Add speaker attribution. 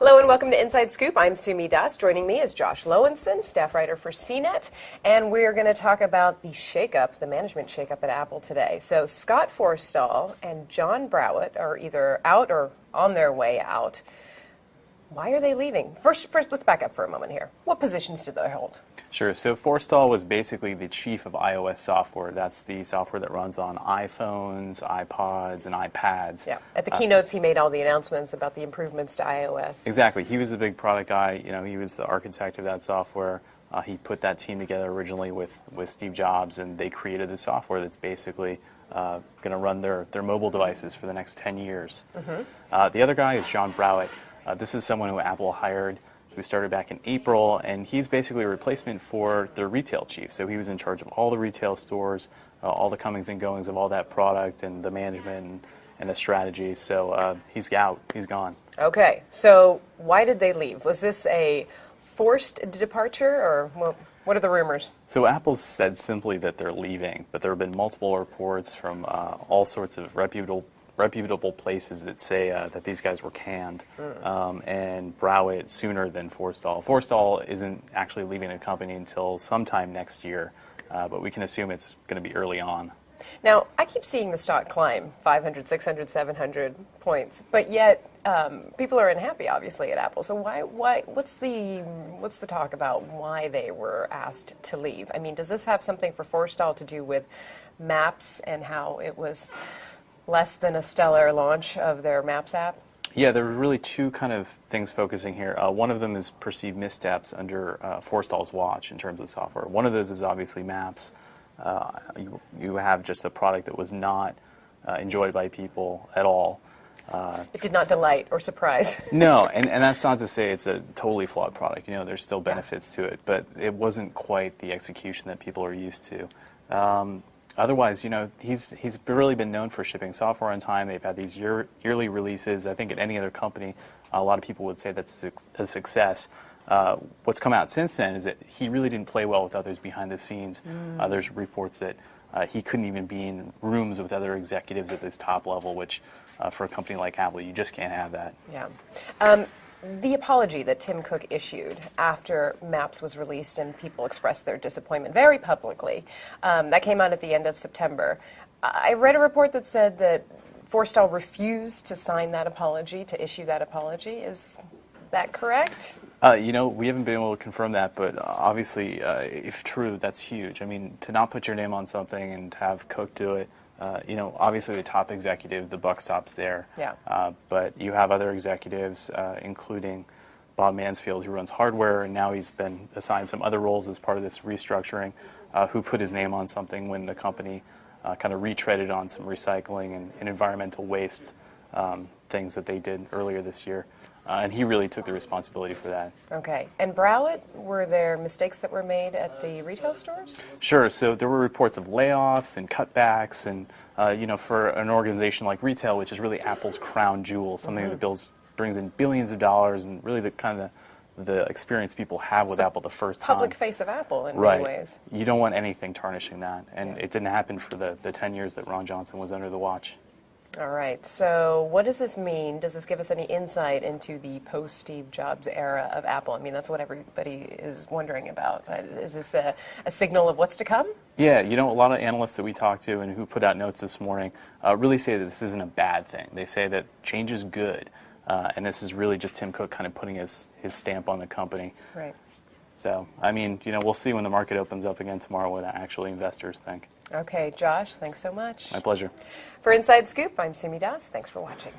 Speaker 1: Hello and welcome to Inside Scoop. I'm Sumi Das. Joining me is Josh Lowenson, staff writer for CNET, and we're going to talk about the shakeup, the management shakeup at Apple today. So Scott Forstall and John Browett are either out or on their way out. Why are they leaving? First, let's back up for a moment here. What positions did they hold?
Speaker 2: Sure. So Forstall was basically the chief of iOS software. That's the software that runs on iPhones, iPods, and iPads.
Speaker 1: Yeah. At the keynotes, he made all the announcements about the improvements to iOS.
Speaker 2: Exactly. He was a big product guy. You know, he was the architect of that software. He put that team together originally with Steve Jobs, and they created the software that's basically going to run their mobile devices for the next 10 years. Mm-hmm. The other guy is John Browett. This is someone who Apple hired, who started back in April, and he's basically a replacement for their retail chief. So he was in charge of all the retail stores, all the comings and goings of all that product and the management and the strategy. So he's out. He's gone. Okay.
Speaker 1: So why did they leave? Was this a forced departure, or what are the rumors?
Speaker 2: So Apple said simply that they're leaving, but there have been multiple reports from all sorts of reputable places that say that these guys were canned, and Browett sooner than Forstall. Forstall isn't actually leaving the company until sometime next year, but we can assume it's going to be early on.
Speaker 1: Now, I keep seeing the stock climb 500, 600, 700 points, but yet people are unhappy, obviously, at Apple. So what's the talk about why they were asked to leave? I mean, does this have something for Forstall to do with Maps and how it was less than a stellar launch of their Maps app?
Speaker 2: Yeah, there were really two kind of things focusing here. One of them is perceived missteps under Forstall's watch in terms of software. One of those is obviously Maps. You have just a product that was not enjoyed by people at all.
Speaker 1: It did not delight or surprise.
Speaker 2: No, and that's not to say it's a totally flawed product. You know, there's still benefits to it, but it wasn't quite the execution that people are used to. Otherwise, you know, he's really been known for shipping software on time. They've had these yearly releases. I think at any other company, a lot of people would say that's a success. What's come out since then is that he really didn't play well with others behind the scenes. There's reports that he couldn't even be in rooms with other executives at this top level, which for a company like Apple, you just can't have that.
Speaker 1: Yeah. The apology that Tim Cook issued after Maps was released and people expressed their disappointment very publicly, that came out at the end of September. I read a report that said that Forstall refused to sign that apology, to issue that apology. Is that correct?
Speaker 2: You know, we haven't been able to confirm that, but obviously, if true, that's huge. I mean, to not put your name on something and to have Cook do it, you know, obviously the top executive, the buck stops there.
Speaker 1: Yeah.
Speaker 2: But you have other executives, including Bob Mansfield, who runs hardware, and now he's been assigned some other roles as part of this restructuring, who put his name on something when the company kind of retreaded on some recycling and environmental waste things that they did earlier this year. And he really took the responsibility for that.
Speaker 1: Okay. And Browett, were there mistakes that were made at the retail stores?
Speaker 2: Sure. So there were reports of layoffs and cutbacks, and you know, for an organization like retail, which is really Apple's crown jewel, something that brings in billions of dollars, and really the kind of the experience people have with Apple the first time.
Speaker 1: Public face of Apple in many ways.
Speaker 2: You don't want anything tarnishing that, and it didn't happen for the 10 years that Ron Johnson was under the watch.
Speaker 1: All right, so what does this mean? Does this give us any insight into the post-Steve Jobs era of Apple? I mean, that's what everybody is wondering about. Is this a signal of what's to come?
Speaker 2: Yeah, you know, a lot of analysts that we talked to and who put out notes this morning really say that this isn't a bad thing. They say that change is good, and this is really just Tim Cook kind of putting his stamp on the company.
Speaker 1: Right.
Speaker 2: So, I mean, you know, we'll see when the market opens up again tomorrow what actually investors think.
Speaker 1: Okay, Josh, thanks so much.
Speaker 2: My pleasure.
Speaker 1: For Inside Scoop, I'm Sumi Das. Thanks for watching.